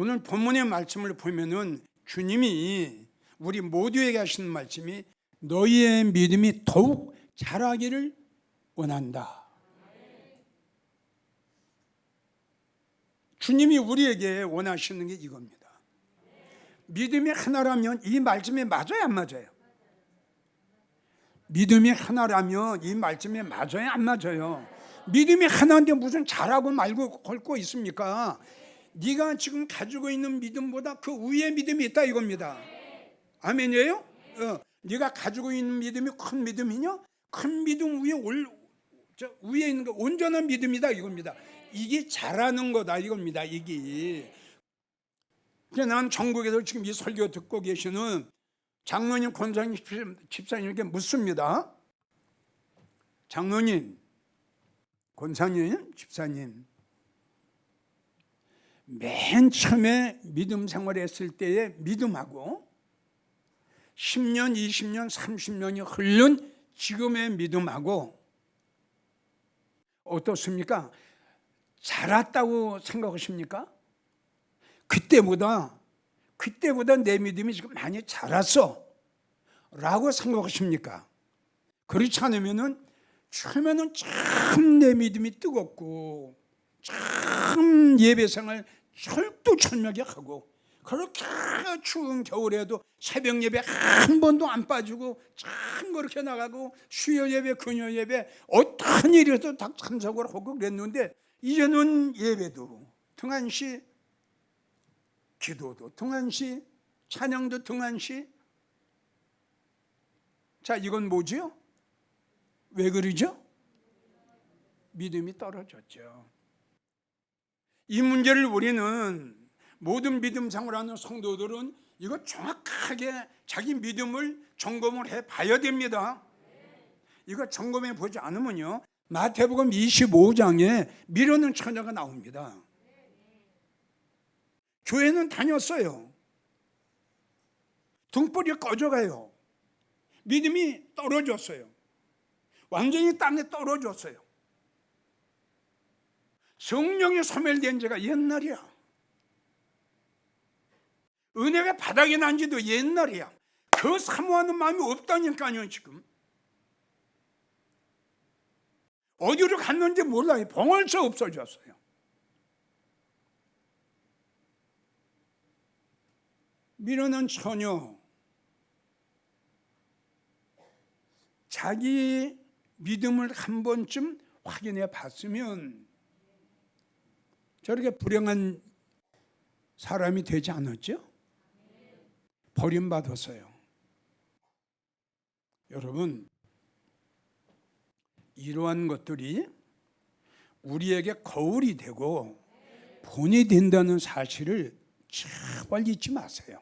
오늘 본문의 말씀을 보면은 주님이 우리 모두에게 하시는 말씀이 너희의 믿음이 더욱 자라기를 원한다. 주님이 우리에게 원하시는 게 이겁니다. 믿음이 하나라면 이 말씀에 맞아요, 안 맞아요? 믿음이 하나라면 이 말씀에 맞아요, 안 맞아요? 믿음이 하나인데 무슨 잘하고 말고 걸고 있습니까? 네가 지금 가지고 있는 믿음보다 그 위에 믿음이 있다 이겁니다. 아멘이에요? 네가 가지고 있는 믿음이 큰 믿음이냐? 큰 믿음 위에 있는 거 온전한 믿음이다 이겁니다. 이게 잘하는 거다 이겁니다. 이게. 그래서 난 전국에서 지금 이 설교 듣고 계시는 장로님, 권사님, 집사님에게 묻습니다. 장로님, 권사님, 집사님, 맨 처음에 믿음 생활했을 때의 믿음하고 10년, 20년, 30년이 흐른 지금의 믿음하고 어떻습니까? 자랐다고 생각하십니까? 그때보다 내 믿음이 지금 많이 자랐어 라고 생각하십니까? 그렇지 않으면은 처음에는 참 내 믿음이 뜨겁고 참 예배생활 철두철미하게 하고 그렇게 추운 겨울에도 새벽 예배 한 번도 안 빠지고 참 그렇게 나가고 수요 예배, 금요 예배 어떤 일에도 다 참석을 하고 그랬는데 이제는 예배도 등한시, 기도도 등한시, 찬양도 등한시. 자, 이건 뭐지요? 왜 그러죠? 믿음이 떨어졌죠. 이 문제를 우리는 모든 믿음 생활하는 성도들은 이거 정확하게 자기 믿음을 점검을 해 봐야 됩니다. 이거 점검해 보지 않으면요, 마태복음 25장에 미루는 처녀가 나옵니다. 교회는 다녔어요. 등불이 꺼져가요. 믿음이 떨어졌어요. 완전히 땅에 떨어졌어요. 성령이 소멸된 지가 옛날이야. 은혜가 바닥이 난 지도 옛날이야. 그 사모하는 마음이 없다니까요. 지금 어디로 갔는지 몰라요. 봉얼처 없어졌어요. 미루는 처녀, 자기 믿음을 한 번쯤 확인해 봤으면 저렇게 불행한 사람이 되지 않았죠? 버림받았어요. 여러분, 이러한 것들이 우리에게 거울이 되고 본이 된다는 사실을 제발 잊지 마세요.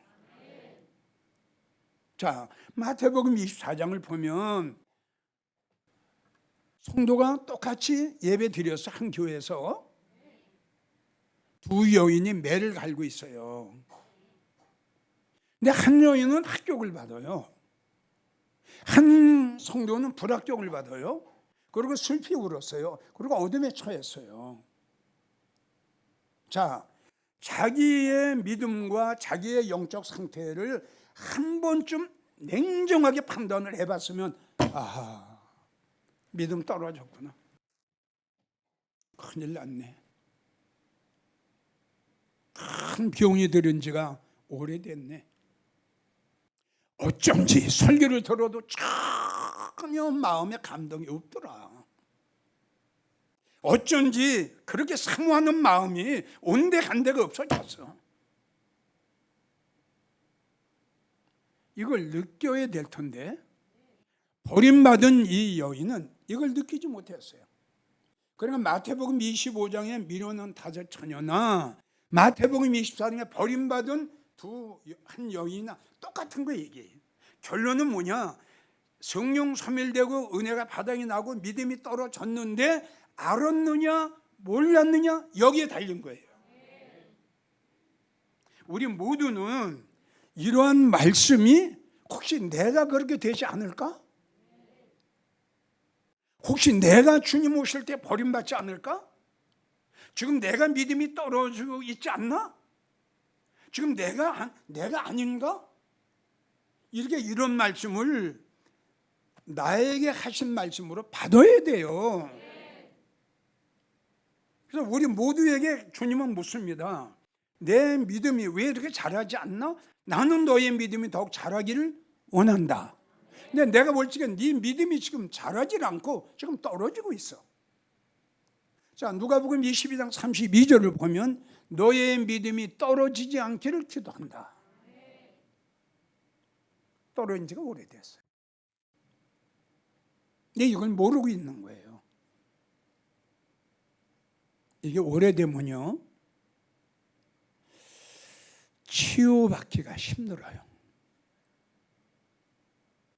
자, 마태복음 24장을 보면 성도가 똑같이 예배 드려서 한 교회에서 두 여인이 매를 갈고 있어요. 근데 한 여인은 합격을 받아요. 한 성도는 불합격을 받아요. 그리고 슬피 울었어요. 그리고 어둠에 처했어요. 자, 자기의 믿음과 자기의 영적 상태를 한 번쯤 냉정하게 판단을 해봤으면 아하, 믿음 떨어졌구나. 큰일 났네. 큰 병이 들은 지가 오래됐네. 어쩐지 설교를 들어도 전혀 마음에 감동이 없더라. 어쩐지 그렇게 사모하는 마음이 온데간데가 없어졌어. 이걸 느껴야 될 텐데 버림받은 이 여인은 이걸 느끼지 못했어요. 그러니까 마태복음 25장에 미루는 다섯 처녀나 마태복음 24장에 버림받은 한 여인이나 똑같은 거 얘기해요. 결론은 뭐냐? 성령 소멸되고 은혜가 바닥이 나고 믿음이 떨어졌는데 알았느냐 몰랐느냐 여기에 달린 거예요. 우리 모두는 이러한 말씀이 혹시 내가 그렇게 되지 않을까? 혹시 내가 주님 오실 때 버림받지 않을까? 지금 내가 믿음이 떨어지고 있지 않나? 지금 내가 아닌가? 이렇게 이런 말씀을 나에게 하신 말씀으로 받아야 돼요. 그래서 우리 모두에게 주님은 묻습니다. 내 믿음이 왜 이렇게 자라지 않나? 나는 너의 믿음이 더욱 자라기를 원한다. 근데 내가 볼 적엔 네 믿음이 지금 자라질 않고 지금 떨어지고 있어. 자, 누가복음 22장 32절을 보면 너의 믿음이 떨어지지 않기를 기도한다. 떨어진 지가 오래됐어요. 근데 이걸 모르고 있는 거예요. 이게 오래되면요, 치유받기가 힘들어요.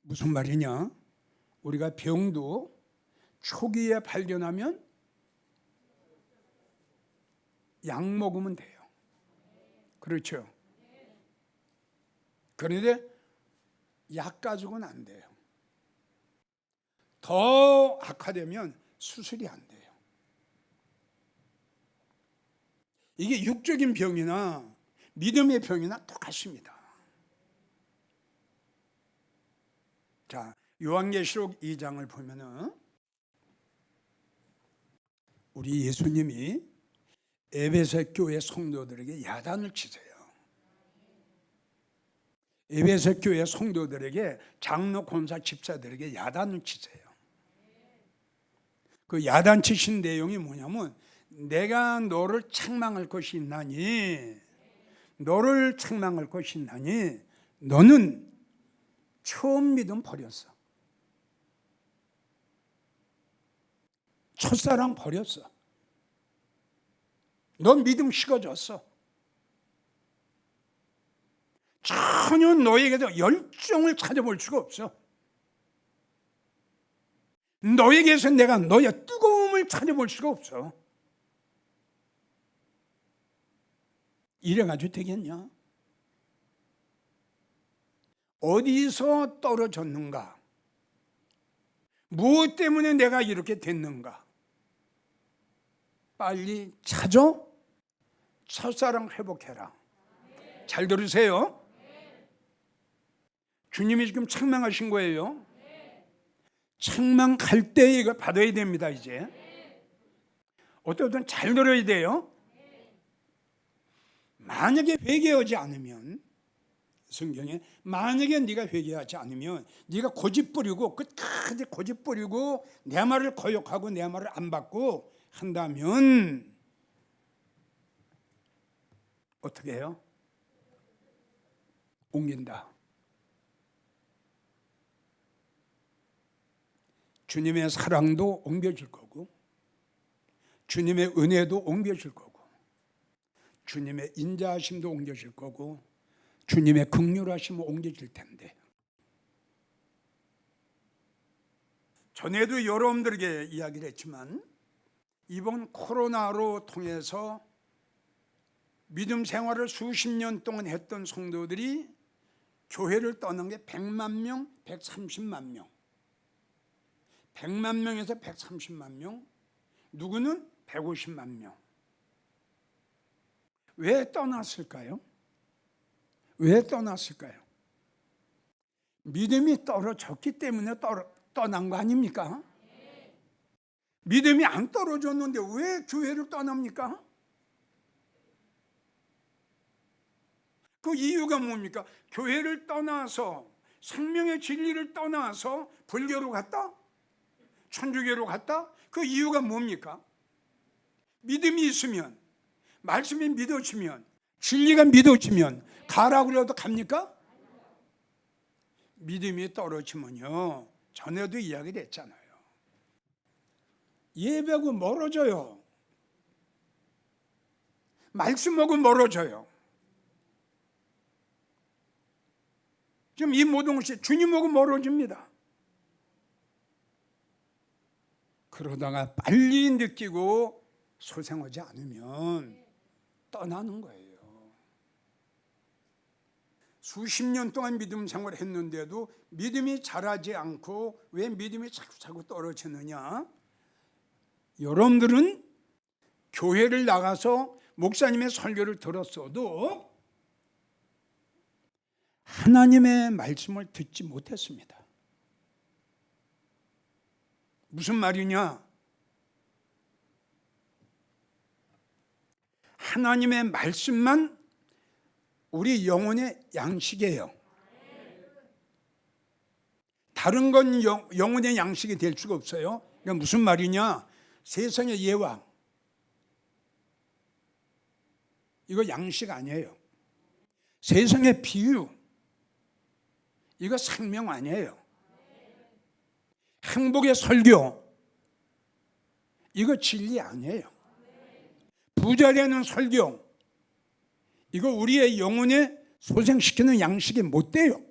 무슨 말이냐? 우리가 병도 초기에 발견하면 약 먹으면 돼요. 그렇죠? 그런데 약 가지고는 안 돼요. 더 악화되면 수술이 안 돼요. 이게 육적인 병이나 믿음의 병이나 똑같습니다. 자, 요한계시록 2장을 보면은 우리 예수님이 에베소 교회 성도들에게 야단을 치세요. 에베소 교회 성도들에게 장로, 권사, 집사들에게 야단을 치세요. 그 야단 치신 내용이 뭐냐면 내가 너를 책망할 것이 있나니 너는 처음 믿음 버렸어. 첫사랑 버렸어. 넌 믿음 식어졌어. 전혀 너에게서 열정을 찾아볼 수가 없어. 너에게서 내가 너의 뜨거움을 찾아볼 수가 없어. 이래가지고 되겠냐? 어디서 떨어졌는가? 무엇 때문에 내가 이렇게 됐는가? 빨리 찾아 첫사랑 회복해라. 잘 들으세요. 주님이 지금 책망하신 거예요. 책망할 때 이거 받아야 됩니다. 이제 어떤 잘 들어야 돼요. 만약에 회개하지 않으면, 성경에 만약에 네가 회개하지 않으면, 네가 고집부리고 끝까지 고집부리고 내 말을 거역하고 내 말을 안 받고 한다면 어떻게 해요? 옮긴다. 주님의 사랑도 옮겨질 거고, 주님의 은혜도 옮겨질 거고, 주님의 인자하심도 옮겨질 거고, 주님의 긍휼하심도 옮겨질 텐데, 전에도 여러분들에게 이야기를 했지만 이번 코로나로 통해서 믿음 생활을 수십 년 동안 했던 성도들이 교회를 떠난 게 100만 명, 130만 명. 100만 명에서 130만 명, 누구는 150만 명. 왜 떠났을까요? 왜 떠났을까요? 믿음이 떨어졌기 때문에 떠난 거 아닙니까? 믿음이 안 떨어졌는데 왜 교회를 떠납니까? 그 이유가 뭡니까? 교회를 떠나서, 생명의 진리를 떠나서 불교로 갔다? 천주교로 갔다? 그 이유가 뭡니까? 믿음이 있으면, 말씀이 믿어지면, 진리가 믿어지면 가라고 그래도 갑니까? 믿음이 떨어지면요, 전에도 이야기를 했잖아요. 예배하고 멀어져요. 말씀하고 멀어져요. 지금 이 모든 것이 주님하고 멀어집니다. 그러다가 빨리 느끼고 소생하지 않으면 떠나는 거예요. 수십 년 동안 믿음 생활을 했는데도 믿음이 자라지 않고 왜 믿음이 자꾸 떨어지느냐? 여러분들은 교회를 나가서 목사님의 설교를 들었어도 하나님의 말씀을 듣지 못했습니다. 무슨 말이냐? 하나님의 말씀만 우리 영혼의 양식이에요. 다른 건 영혼의 양식이 될 수가 없어요. 그러니까 무슨 말이냐? 세상의 예화, 이거 양식 아니에요. 세상의 비유, 이거 생명 아니에요. 행복의 설교, 이거 진리 아니에요. 부자 되는 설교, 이거 우리의 영혼에 소생시키는 양식이 못 돼요.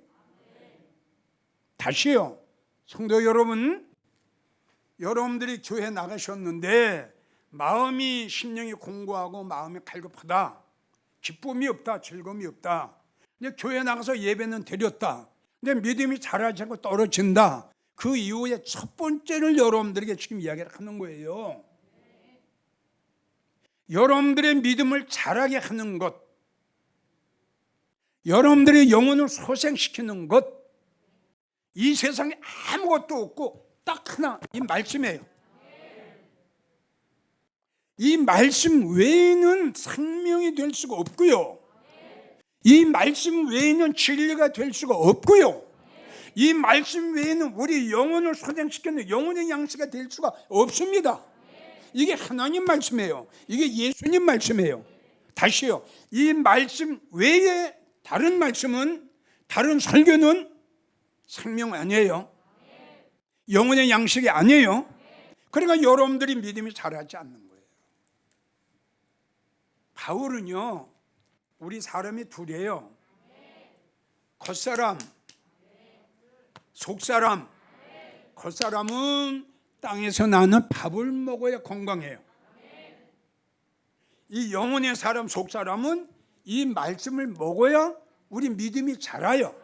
다시요, 성도 여러분, 여러분들이 교회 나가셨는데 마음이, 심령이 공고하고 마음이 갈급하다, 기쁨이 없다, 즐거움이 없다. 근데 교회 나가서 예배는 드렸다, 근데 믿음이 자라지 않고 떨어진다. 그 이후에 첫 번째를 여러분들에게 지금 이야기를 하는 거예요. 여러분들의 믿음을 자라게 하는 것, 여러분들의 영혼을 소생시키는 것, 이 세상에 아무것도 없고 딱 하나, 이 말씀이에요. 이 말씀 외에는 생명이 될 수가 없고요, 이 말씀 외에는 진리가 될 수가 없고요, 이 말씀 외에는 우리 영혼을 소생시키는 영혼의 양식이 될 수가 없습니다. 이게 하나님 말씀이에요. 이게 예수님 말씀이에요. 다시요, 이 말씀 외에 다른 말씀은, 다른 설교는 생명 아니에요. 영혼의 양식이 아니에요. 그러니까 여러분들이 믿음이 자라지 않는 거예요. 바울은요, 우리 사람이 둘이에요. 겉사람, 속사람. 겉사람은 땅에서 나는 밥을 먹어야 건강해요. 이 영혼의 사람, 속사람은 이 말씀을 먹어야 우리 믿음이 자라요.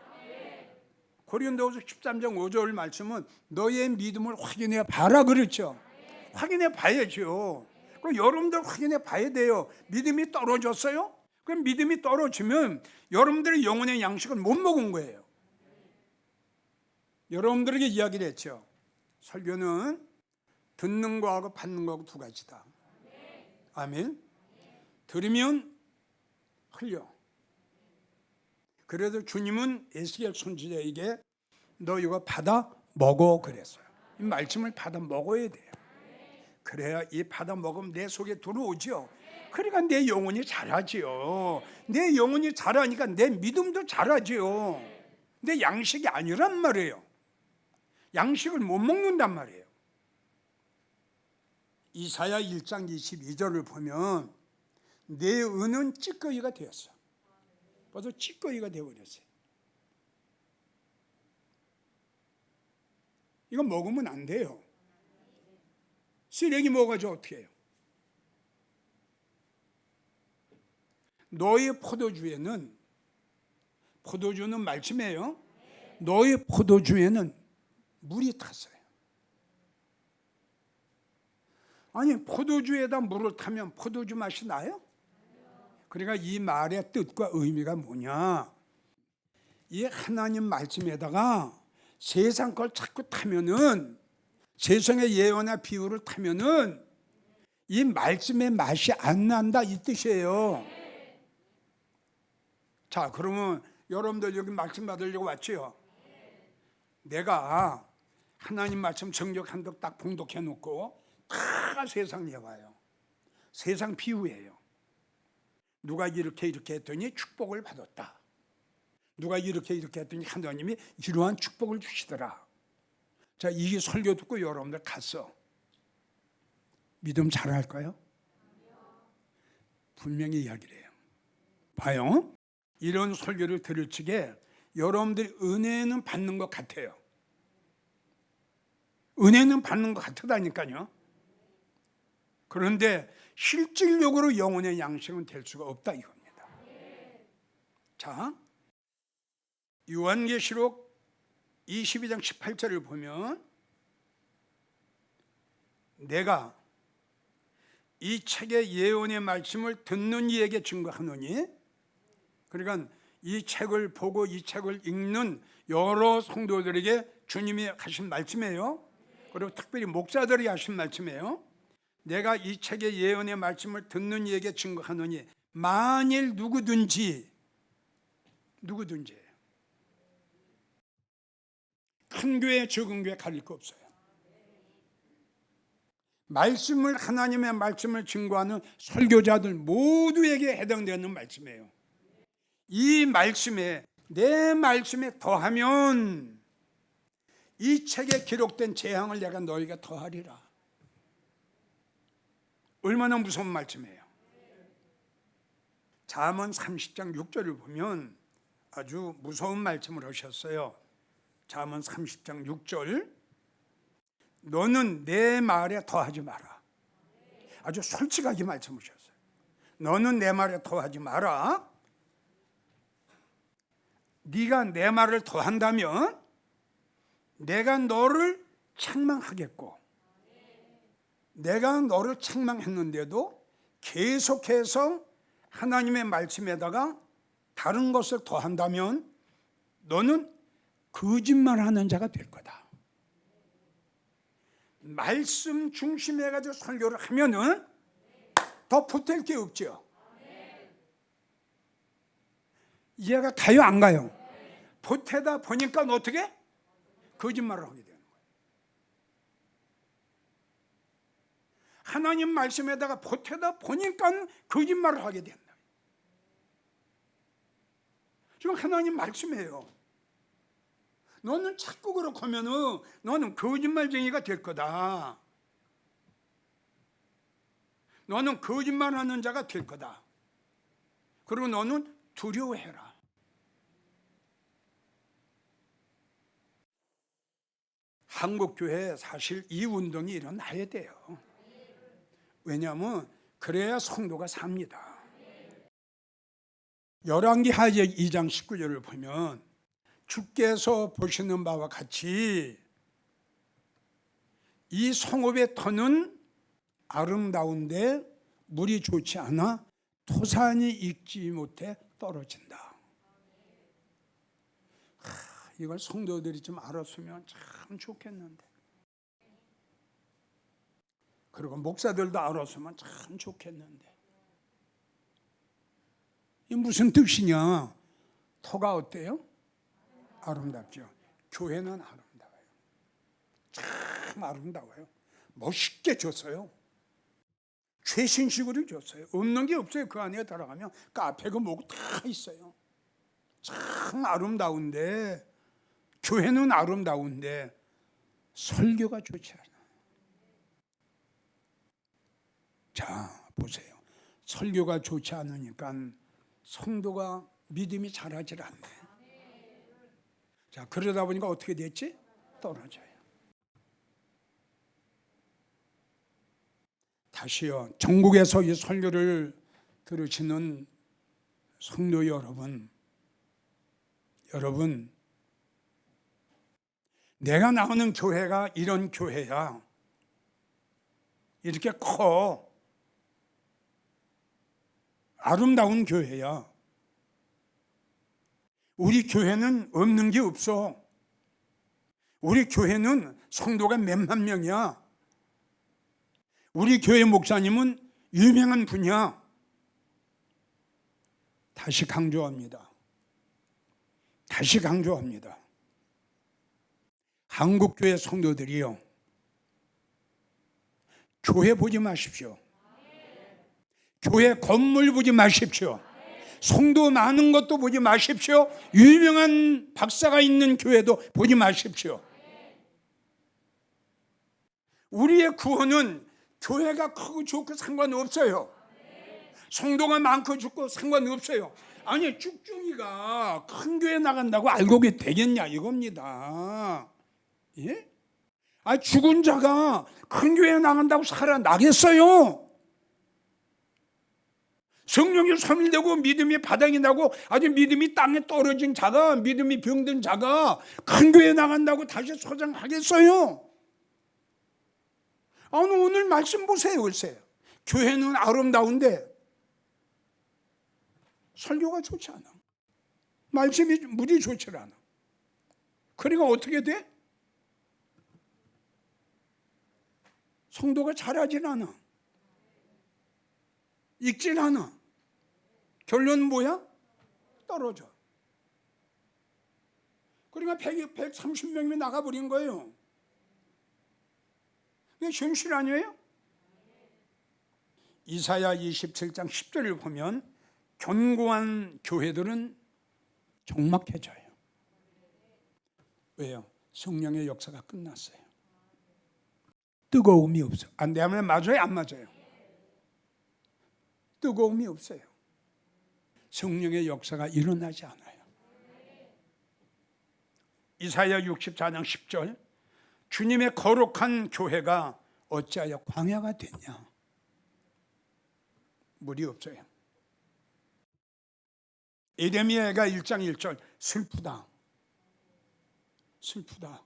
고린도후서 13장 5절 말씀은 너의 믿음을 확인해 봐라 그렇죠. 확인해 봐야죠. 그럼 여러분들 확인해 봐야 돼요. 믿음이 떨어졌어요? 그럼 믿음이 떨어지면 여러분들의 영혼의 양식을 못 먹은 거예요. 여러분들에게 이야기를 했죠. 설교는 듣는 거하고 받는 거하고 두 가지다. 아멘. 들으면 흘려. 그래도 주님은 에스겔 선지자에게 너 이거 받아 먹어 그랬어요. 이 말씀을 받아 먹어야 돼요. 그래야 이 받아 먹으면 내 속에 들어오죠. 그러니까 내 영혼이 자라지요. 내 영혼이 자라니까 내 믿음도 자라지요. 내 양식이 아니란 말이에요. 양식을 못 먹는단 말이에요. 이사야 1장 22절을 보면 내 은은 찌꺼기가 되었어. 벌써 찌꺼기가 되어버렸어요. 이거 먹으면 안 돼요. 쓰레기 먹어가지고 어떻게 해요? 너의 포도주에는, 포도주는 말씀이에요. 너의 포도주에는 물이 탔어요. 아니, 포도주에다 물을 타면 포도주 맛이 나요? 그러니까 이 말의 뜻과 의미가 뭐냐? 이 하나님 말씀에다가 세상 걸 자꾸 타면은, 세상의 예언이나 비유를 타면은 이 말씀의 맛이 안 난다 이 뜻이에요. 자, 그러면 여러분들 여기 말씀 받으려고 왔지요? 내가 하나님 말씀 정적 한덕 딱 봉독해 놓고 다 세상 예봐요. 세상 비유예요. 누가 이렇게 했더니 축복을 받았다. 누가 이렇게 했더니 하나님이 이러한 축복을 주시더라. 자, 이 설교 듣고 여러분들 갔어. 믿음 잘할까요? 분명히 이야기를 해요. 봐요. 이런 설교를 들을 적에 여러분들이 은혜는 받는 것 같아요. 은혜는 받는 것 같다니까요. 그런데 실질적으로 영혼의 양식은 될 수가 없다 이겁니다. 자, 요한계시록 22장 18절을 보면 내가 이 책의 예언의 말씀을 듣는 이에게 증거하노니, 그러니까 이 책을 보고 이 책을 읽는 여러 성도들에게 주님이 하신 말씀이에요. 그리고 특별히 목사들이 하신 말씀이에요. 내가 이 책의 예언의 말씀을 듣는 이에게 증거하노니 만일 누구든지 큰 교회 적은 교회 가릴 거 없어요. 말씀을 하나님의 말씀을 증거하는 설교자들 모두에게 해당되는 말씀이에요. 이 말씀에 내 말씀에 더하면 이 책에 기록된 재앙을 내가 너희가 더하리라. 얼마나 무서운 말씀이에요. 잠언 30장 6절을 보면 아주 무서운 말씀을 하셨어요. 잠언 30장 6절, 너는 내 말에 더하지 마라. 아주 솔직하게 말씀하셨어요. 너는 내 말에 더하지 마라. 네가 내 말을 더한다면 내가 너를 책망하겠고, 내가 너를 책망했는데도 계속해서 하나님의 말씀에다가 다른 것을 더한다면 너는 거짓말하는 자가 될 거다. 말씀 중심에 가지고 설교를 하면은 더 보탤 게 없죠. 이해가 가요, 안 가요? 보태다 보니까 어떻게? 거짓말을 하게 되는 거예요. 하나님 말씀에다가 보태다 보니까 거짓말을 하게 된다. 지금 하나님 말씀이에요. 너는 자꾸 그렇게 하면은 너는 거짓말쟁이가 될 거다. 너는 거짓말하는 자가 될 거다. 그리고 너는 두려워해라. 한국교회에 사실 이 운동이 일어나야 돼요. 왜냐하면 그래야 성도가 삽니다. 열왕기하 2장 19절을 보면 주께서 보시는 바와 같이 이 성읍의 터는 아름다운데 물이 좋지 않아 토산이 익지 못해 떨어진다. 이걸 성도들이 좀 알았으면 참 좋겠는데, 그리고 목사들도 알았으면 참 좋겠는데, 이 무슨 뜻이냐? 터가 어때요? 아름답죠. 교회는 아름다워요. 참 아름다워요. 멋있게 줬어요. 최신식으로 줬어요. 없는 게 없어요. 그 안에 들어가면 카페고 뭐고 다 있어요. 참 아름다운데, 교회는 아름다운데 설교가 좋지 않아. 자, 보세요. 설교가 좋지 않으니까 성도가 믿음이 자라질 않네. 자, 그러다 보니까 어떻게 됐지? 떨어져요. 다시요. 전국에서 이 설교를 들으시는 성도 여러분, 내가 나오는 교회가 이런 교회야. 이렇게 커. 아름다운 교회야. 우리 교회는 없는 게 없어. 우리 교회는 성도가 몇만 명이야. 우리 교회 목사님은 유명한 분이야. 다시 강조합니다. 한국교회 성도들이요, 교회 보지 마십시오. 교회 건물 보지 마십시오. 성도 많은 것도 보지 마십시오. 유명한 박사가 있는 교회도 보지 마십시오. 우리의 구원은 교회가 크고 좋고 상관없어요. 성도가 많고 좋고 상관없어요. 아니, 쭉중이가 큰 교회 나간다고 알고 되겠냐 이겁니다. 예? 아, 죽은 자가 큰 교회 나간다고 살아나겠어요? 성령이 소멸되고 믿음이 바닥이 나고 아주 믿음이 땅에 떨어진 자가, 믿음이 병든 자가 큰 교회 나간다고 다시 소장하겠어요? 아니, 오늘 말씀 보세요. 글쎄요. 교회는 아름다운데 설교가 좋지 않아. 말씀이 물이 좋지 않아. 그러니까 어떻게 돼? 성도가 자라질 않아. 익질 않아. 결론은 뭐야? 떨어져. 그러니까 130명이 나가버린 거예요. 이게 현실 아니에요? 이사야 27장 10절을 보면 견고한 교회들은 적막해져요. 왜요? 성령의 역사가 끝났어요. 뜨거움이 없어. 안 되면 맞아요? 안 맞아요? 뜨거움이 없어요. 성령의 역사가 일어나지 않아요. 이사야 64장 10절 주님의 거룩한 교회가 어찌하여 광야가 됐냐? 물이 없어요. 에레미야가 1장 1절 슬프다. 슬프다.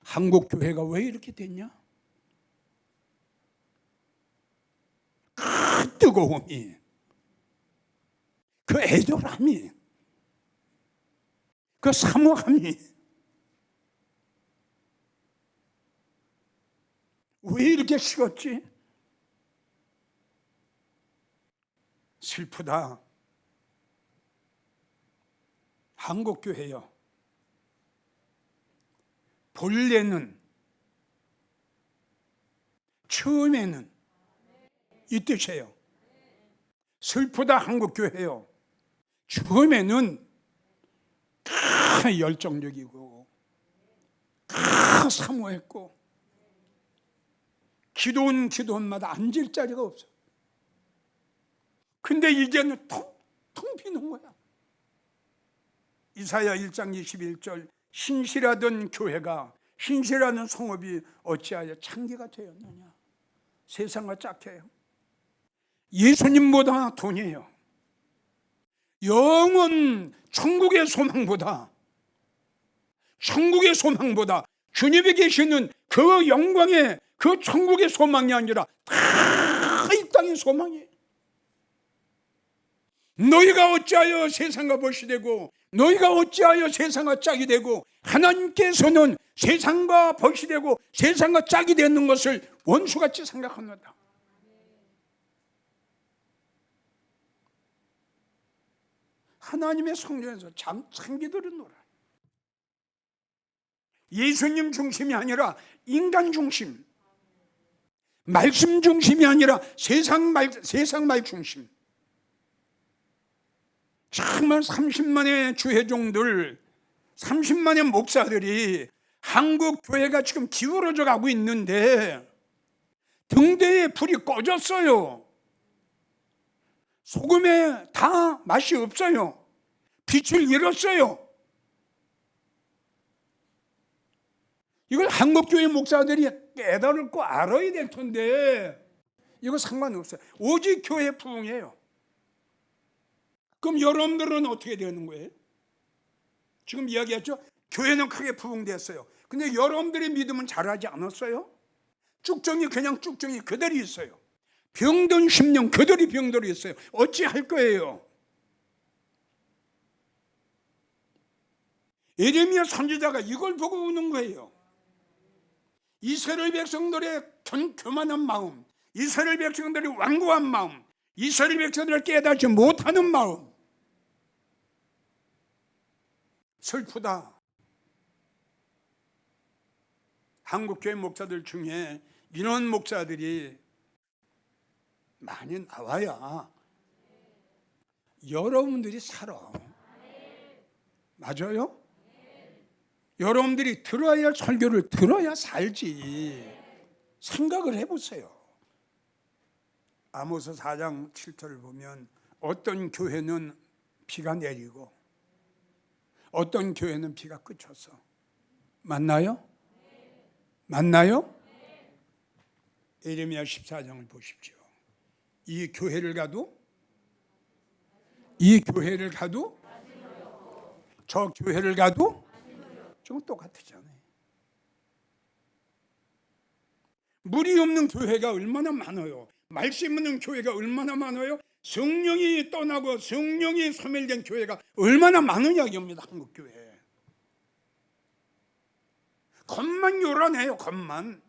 한국 교회가 왜 이렇게 됐냐? 그 뜨거움이, 그 애절함이, 그 사모함이 왜 이렇게 식었지? 슬프다. 한국 교회요. 본래는, 처음에는 이 뜻이에요. 슬프다 한국 교회요. 처음에는 열정적이고 사모했고 기도원마다 앉을 자리가 없어. 근데 이제는 텅 비는 거야. 이사야 1장 21절 신실하던 교회가, 신실하는 성읍이 어찌하여 창기가 되었느냐? 세상과 짝해요. 예수님보다 돈이에요. 영원 천국의 소망보다 주님이 계시는 그 영광의 그 천국의 소망이 아니라 다 이 땅의 소망이에요. 너희가 어찌하여 세상과 벗이 되고 너희가 어찌하여 세상과 짝이 되고, 하나님께서는 세상과 벗이 되고 세상과 짝이 되는 것을 원수같이 생각합니다. 하나님의 성전에서 창기들은 놀아. 예수님 중심이 아니라 인간 중심, 말씀 중심이 아니라 세상 말 중심. 정말 30만의 주회종들, 30만의 목사들이 한국 교회가 지금 기울어져 가고 있는데 등대에 불이 꺼졌어요. 소금에 다 맛이 없어요. 빛을 잃었어요. 이걸 한국교회 목사들이 깨달고 알아야 될 텐데 이거 상관없어요. 오직 교회 부흥이에요. 그럼 여러분들은 어떻게 되는 거예요? 지금 이야기했죠? 교회는 크게 부흥됐어요. 근데 여러분들의 믿음은 자라지 않았어요? 쭉정이 그냥 쭉정이 그대로 있어요. 병든 10년 그대로 병들어 있어요. 어찌할 거예요? 에레미야 선지자가 이걸 보고 우는 거예요. 이스라엘 백성들의 교만한 마음, 이스라엘 백성들의 완고한 마음, 이스라엘 백성들을 깨닫지 못하는 마음. 슬프다. 한국교회 목사들 중에 이런 목사들이 많이 나와야 여러분들이 살아. 맞아요? 여러분들이 들어야 할 설교를 들어야 살지. 생각을 해보세요. 아모스 4장 7절을 보면 어떤 교회는 비가 내리고 어떤 교회는 비가 그쳤어. 맞나요? 맞나요? 에레미야 14장을 보십시오. 이 교회를 가도 저 교회를 가도 좀 똑같잖아요. 물이 없는 교회가 얼마나 많아요. 말씀 없는 교회가 얼마나 많아요. 성령이 떠나고 성령이 소멸된 교회가 얼마나 많으냐 이겁니다. 한국교회 겉만 요란해요. 겉만.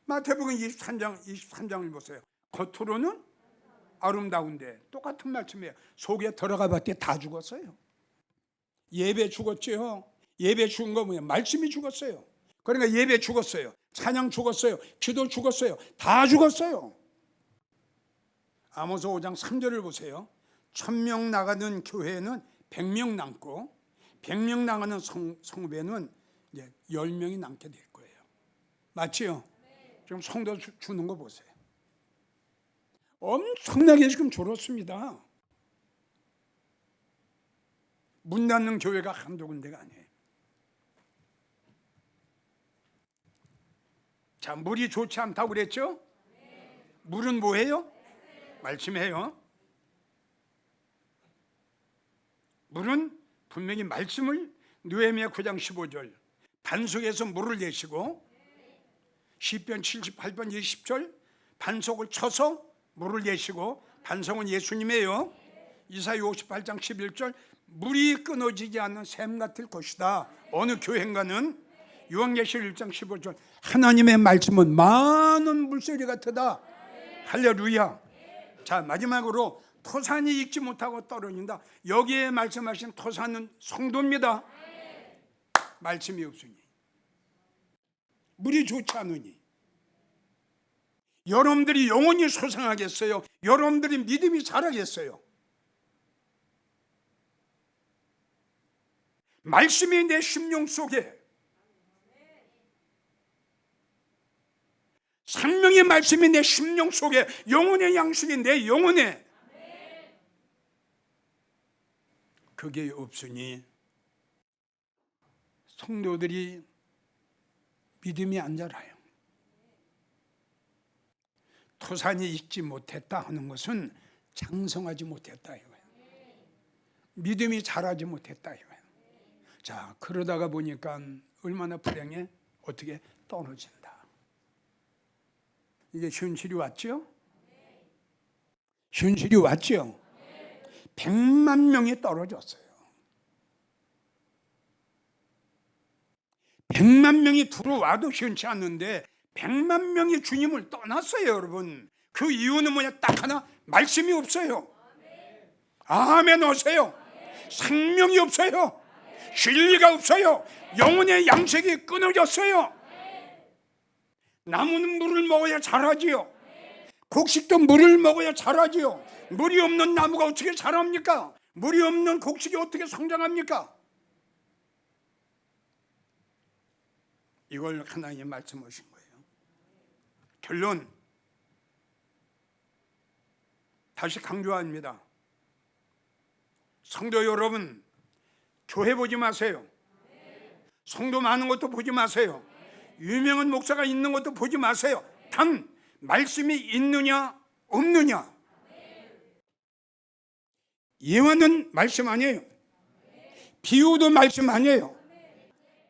마태복음 23장을 보세요. 겉으로는 아름다운데 똑같은 말씀이에요. 속에 들어가 봤더니 다 죽었어요. 예배 죽었죠. 예배 죽은 거 뭐예요? 말씀이 죽었어요. 그러니까 예배 죽었어요. 찬양 죽었어요. 기도 죽었어요. 다 죽었어요. 아모스 5장 3절을 보세요. 1000명 나가는 교회는 100명 남고 100명 나가는 성배는 이제 10명이 남게 될 거예요. 맞지요? 지금 성도 주는 거 보세요. 엄청나게 지금 줄었습니다. 문 닫는 교회가 한두 군데가 아니에요. 자, 물이 좋지 않다고 그랬죠? 물은 뭐예요? 말씀이에요. 물은 분명히 말씀을 느헤미야 9장 15절 반석에서 물을 내시고 시편 78편 20절 반석을 쳐서 물을 내시고 반석은 예수님이에요. 이사야 58장 11절 물이 끊어지지 않는 샘 같을 것이다. 어느 교회인가는 요한계시록 1장 15절 하나님의 말씀은 많은 물소리 같으다. 할렐루야. 자, 마지막으로 토산이 익지 못하고 떨어진다. 여기에 말씀하신 토산은 성도입니다. 말씀이 없으니 물이 좋지 않으니 여러분들이 영혼이 소생하겠어요? 여러분들이 믿음이 자라겠어요? 말씀이 내 심령 속에 생명의 말씀이 내 심령 속에 영혼의 양식이 내 영혼에 그게 없으니 성도들이 믿음이 안 자라요. 토산이 익지 못했다 하는 것은 장성하지 못했다 이거예요. 믿음이 자라지 못했다 이거예요. 자, 그러다가 보니까 얼마나 불행해? 어떻게 떨어진다. 이게 현실이 왔죠? 현실이 왔죠? 100만 명이 떨어졌어요. 100만 명이 들어와도 현치 않는데 100만 명이 주님을 떠났어요, 여러분. 그 이유는 뭐냐? 딱 하나, 말씀이 없어요. 아멘 오세요. 생명이 없어요. 진리가 없어요. 영혼의 양식이 끊어졌어요. 나무는 물을 먹어야 자라지요. 곡식도 물을 먹어야 자라지요. 물이 없는 나무가 어떻게 자랍니까? 물이 없는 곡식이 어떻게 성장합니까? 이걸 하나님이 말씀하신 거예요. 결론, 다시 강조합니다. 성도 여러분, 교회 보지 마세요. 성도 많은 것도 보지 마세요. 유명한 목사가 있는 것도 보지 마세요. 단 말씀이 있느냐 없느냐. 예화는 말씀 아니에요. 비유도 말씀 아니에요.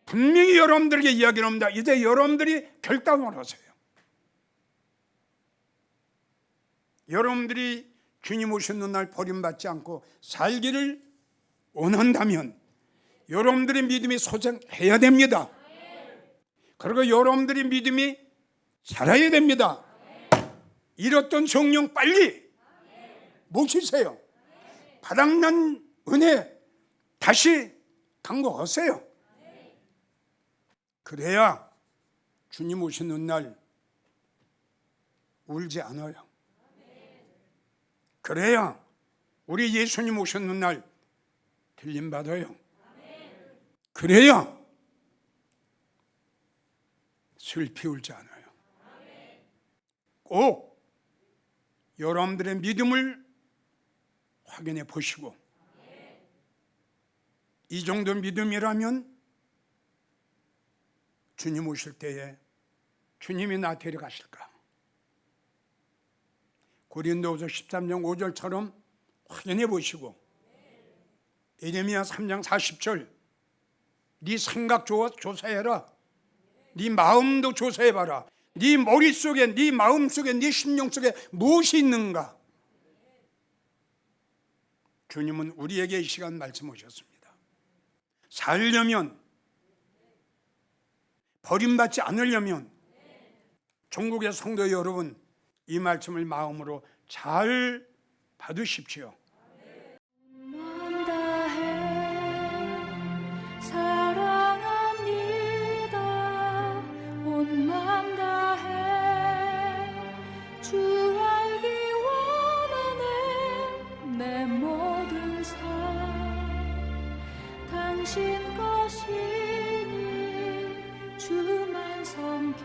분명히 여러분들에게 이야기를 합니다. 이제 여러분들이 결단을 하세요. 여러분들이 주님 오시는 날 버림받지 않고 살기를 원한다면 여러분들의 믿음이 소생해야 됩니다. 그리고 여러분들의 믿음이 자라야 됩니다. 잃었던 성령 빨리 모시세요. 바닥난 은혜 다시 강구하세요. 그래야 주님 오시는 날 울지 않아요. 그래야 우리 예수님 오시는 날 들림받아요. 그래야 슬피 울지 않아요. 꼭 여러분들의 믿음을 확인해 보시고 이 정도 믿음이라면 주님 오실 때에 주님이 나 데려가실까? 고린도후서 13장 5절처럼 확인해 보시고 예레미야 3장 40절 네 생각 조사해라. 네 마음도 조사해봐라. 네 머릿속에, 네 마음속에, 네 심령 속에 무엇이 있는가? 주님은 우리에게 이 시간 말씀 오셨습니다. 살려면, 버림받지 않으려면 전국의 성도 여러분, 이 말씀을 마음으로 잘 받으십시오. 당신 것이니 주만 섬기